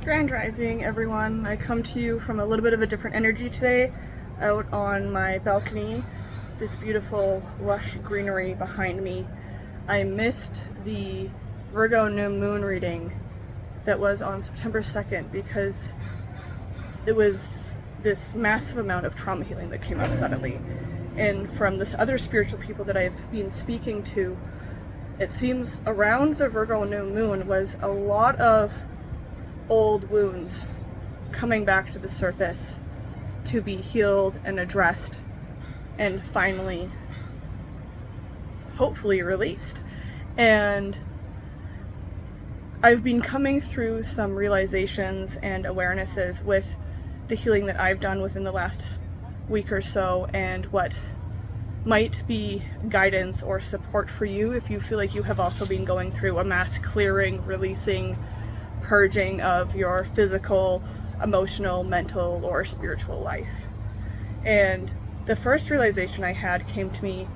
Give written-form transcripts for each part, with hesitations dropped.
Grand Rising, everyone. I come to you from a little bit of a different energy today, out on my balcony. This beautiful, lush greenery behind me. I missed the Virgo new moon reading that was on September 2nd because it was this massive amount of trauma healing that came up suddenly. And from this other spiritual people that I've been speaking to, it seems around the Virgo new moon was a lot of old wounds coming back to the surface to be healed and addressed and finally, hopefully, released. And I've been coming through some realizations and awarenesses with the healing that I've done within the last week or so, and what might be guidance or support for you if you feel like you have also been going through a mass clearing, releasing, purging of your physical, emotional, mental, or spiritual life. And the first realization I had came to me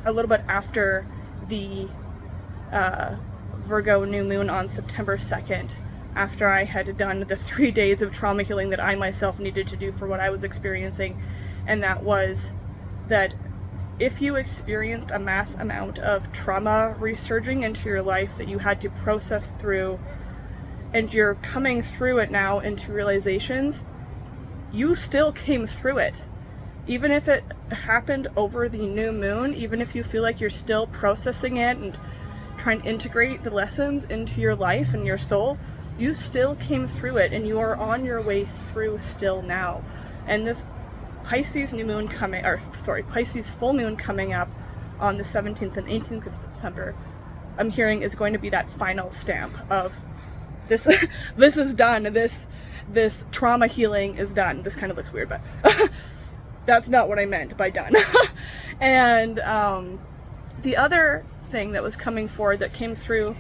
a little bit after the Virgo new moon on September 2nd, after I had done the 3 days of trauma healing that I myself needed to do for what I was experiencing. And that was that if you experienced a mass amount of trauma resurging into your life that you had to process through, and you're coming through it now into realizations, you still came through it. Even if it happened over the new moon, even if you feel like you're still processing it and trying to integrate the lessons into your life and your soul, you still came through it, and you are on your way through still now. And this Pisces new moon Pisces full moon coming up on the 17th and 18th of September, I'm hearing is going to be that final stamp of this this is done, this trauma healing is done. This kind of looks weird, but that's not what I meant by done. And the other thing that was coming forward that came through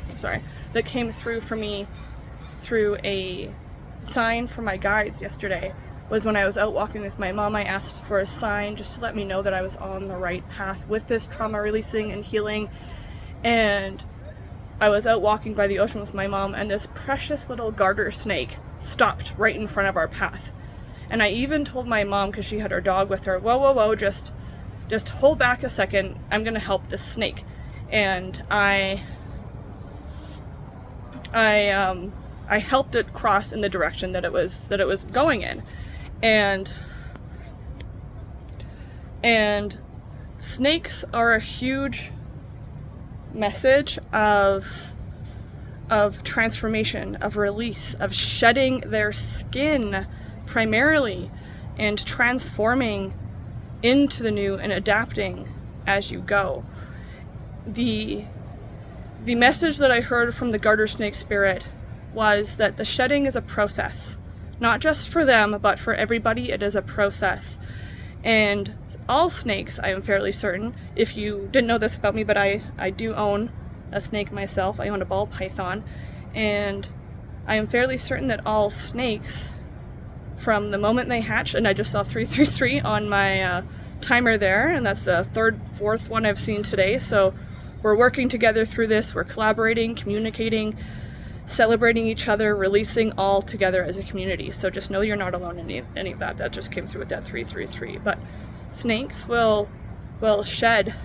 for me through a sign from my guides yesterday was when I was out walking with my mom. I asked for a sign just to let me know that I was on the right path with this trauma releasing and healing. And I was out walking by the ocean with my mom, and this precious little garter snake stopped right in front of our path. And I even told my mom, because she had her dog with her, whoa, just hold back a second, I'm gonna help this snake. And I helped it cross in the direction that it was going in. And snakes are a huge message of transformation, of release, of shedding their skin primarily, and transforming into the new and adapting as you go. The message that I heard from the garter snake spirit was that the shedding is a process, not just for them, but for everybody. It is a process. And all snakes, I am fairly certain, if you didn't know this about me, but I do own a snake myself. I own a ball python, and I am fairly certain that all snakes, from the moment they hatch, and I just saw 333 on my timer there, and that's the fourth one I've seen today, so we're working together through this. We're collaborating, communicating, celebrating each other, releasing all together as a community. So just know you're not alone in any of that. That just came through with that 333. But snakes will shed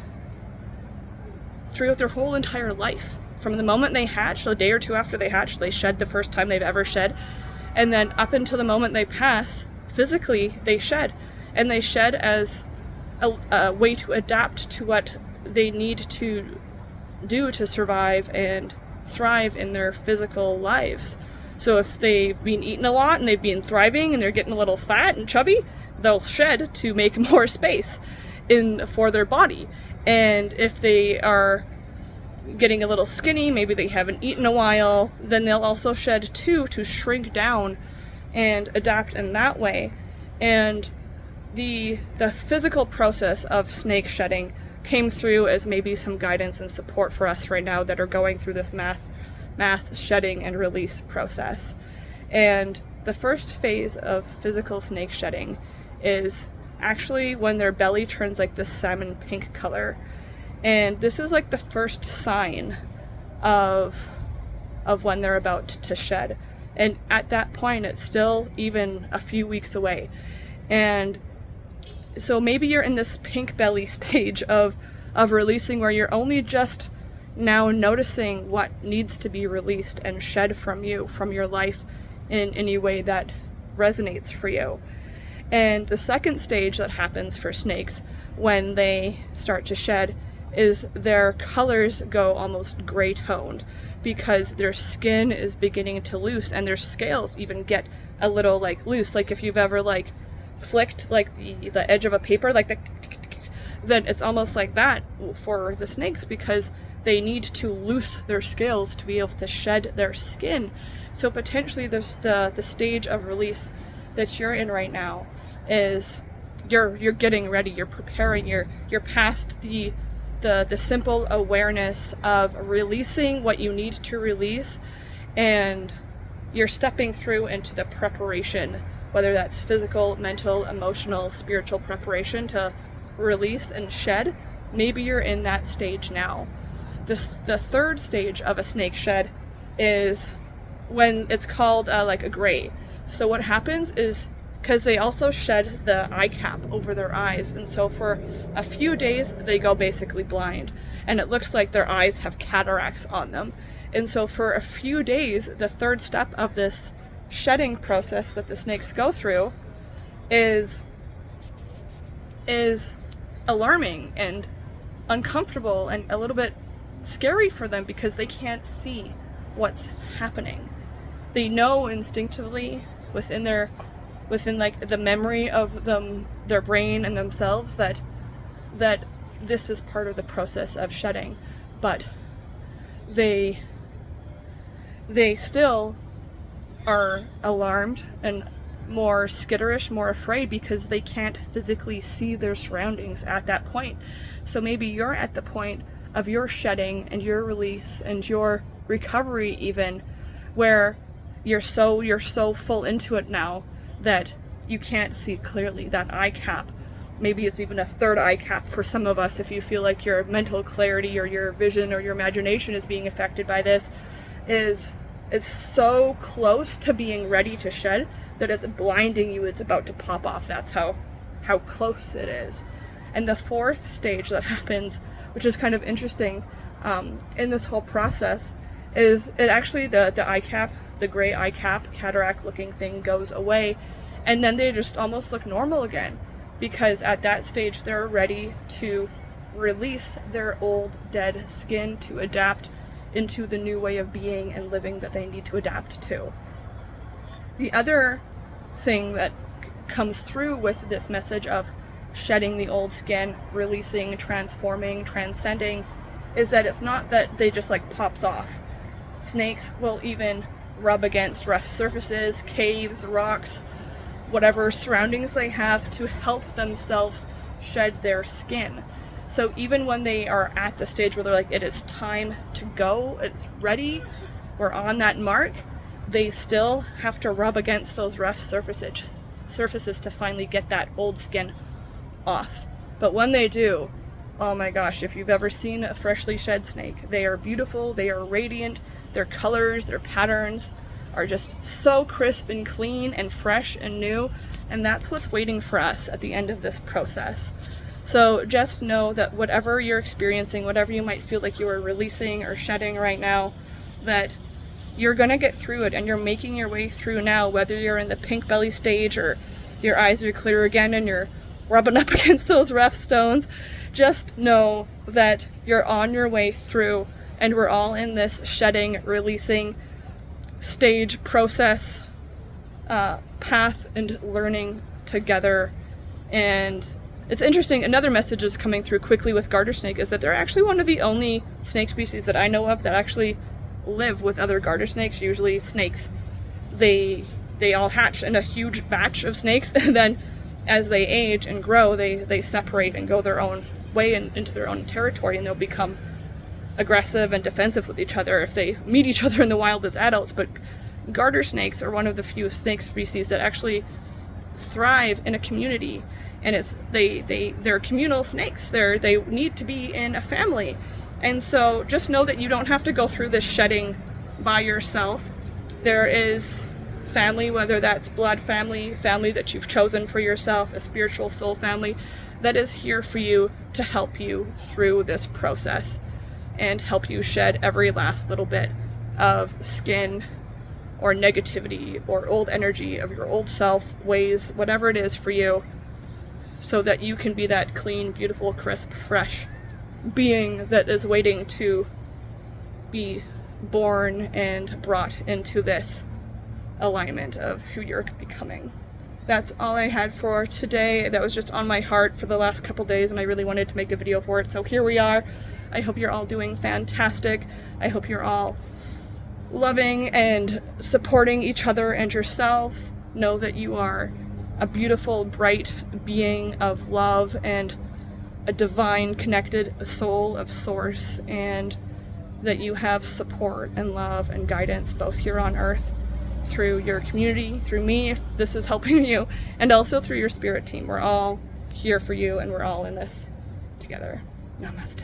throughout their whole entire life. From the moment they hatch, a day or two after they hatch, they shed the first time they've ever shed. And then up until the moment they pass, physically they shed. And they shed as a way to adapt to what they need to do to survive and thrive in their physical lives. So if they've been eating a lot and they've been thriving and they're getting a little fat and chubby, they'll shed to make more space for their body. And if they are getting a little skinny, maybe they haven't eaten a while, then they'll also shed too, to shrink down and adapt in that way. And the physical process of snake shedding came through as maybe some guidance and support for us right now that are going through this mass shedding and release process. And the first phase of physical snake shedding is actually when their belly turns like this salmon pink color. And this is like the first sign of when they're about to shed. And at that point, it's still even a few weeks away. And so maybe you're in this pink belly stage of releasing, where you're only just now noticing what needs to be released and shed from you, from your life, in any way that resonates for you. And the second stage that happens for snakes when they start to shed is their colors go almost gray toned, because their skin is beginning to loose, and their scales even get a little like loose. Like if you've ever like flicked like the edge of a paper, like then it's almost like that for the snakes, because they need to loose their scales to be able to shed their skin. So potentially there's the stage of release that you're in right now is you're getting ready, you're preparing, you're past the simple awareness of releasing what you need to release, and you're stepping through into the preparation, whether that's physical, mental, emotional, spiritual preparation to release and shed. Maybe you're in that stage now. The third stage of a snake shed is when it's called like a gray. So what happens is, because they also shed the eye cap over their eyes, and so for a few days they go basically blind, and it looks like their eyes have cataracts on them. And so for a few days, the third step of this shedding process that the snakes go through is alarming and uncomfortable and a little bit scary for them, because they can't see what's happening. They know instinctively within like the memory of them, their brain and themselves, that this is part of the process of shedding, but they still are alarmed and more skitterish, more afraid, because they can't physically see their surroundings at that point. So maybe you're at the point of your shedding and your release and your recovery, even where you're so full into it now that you can't see clearly. That eye cap, maybe it's even a third eye cap for some of us, if you feel like your mental clarity or your vision or your imagination is being affected by this, is so close to being ready to shed that it's blinding you. It's about to pop off. That's how close it is. And the fourth stage that happens, which is kind of interesting in this whole process, is it actually the eye cap, the gray eye cap, cataract looking thing goes away, and then they just almost look normal again, because at that stage they're ready to release their old dead skin to adapt into the new way of being and living that they need to adapt to. The other thing that comes through with this message of shedding the old skin, releasing, transforming, transcending, is that it's not that they just like pops off. Snakes will even rub against rough surfaces, caves, rocks, whatever surroundings they have to help themselves shed their skin. So even when they are at the stage where they're like, it is time to go, it's ready, we're on that mark, they still have to rub against those rough surfaces to finally get that old skin off. But when they do, oh my gosh, if you've ever seen a freshly shed snake, they are beautiful, they are radiant, their colors, their patterns are just so crisp and clean and fresh and new, and that's what's waiting for us at the end of this process. So just know that whatever you're experiencing, whatever you might feel like you are releasing or shedding right now, that you're gonna get through it, and you're making your way through now, whether you're in the pink belly stage or your eyes are clear again and you're rubbing up against those rough stones. Just know that you're on your way through, and we're all in this shedding, releasing stage, process, path, and learning together. And it's interesting, another message is coming through quickly with garter snake, is that they're actually one of the only snake species that I know of that actually live with other garter snakes. Usually snakes, they all hatch in a huge batch of snakes, and then as they age and grow, they separate and go their own way and into their own territory, and they'll become aggressive and defensive with each other if they meet each other in the wild as adults. But garter snakes are one of the few snake species that actually thrive in a community, and they're communal snakes. They need to be in a family. And so just know that you don't have to go through this shedding by yourself. There is family, whether that's blood family, family that you've chosen for yourself, a spiritual soul family, that is here for you to help you through this process and help you shed every last little bit of skin or negativity or old energy of your old self, ways, whatever it is for you, so that you can be that clean, beautiful, crisp, fresh being that is waiting to be born and brought into this alignment of who you're becoming. That's all I had for today. That was just on my heart for the last couple days, and I really wanted to make a video for it. So here we are. I hope you're all doing fantastic. I hope you're all loving and supporting each other and yourselves. Know that you are a beautiful, bright being of love and a divine connected soul of source, and that you have support and love and guidance both here on earth, through your community, through me, if this is helping you, and also through your spirit team. We're all here for you, and we're all in this together. Namaste.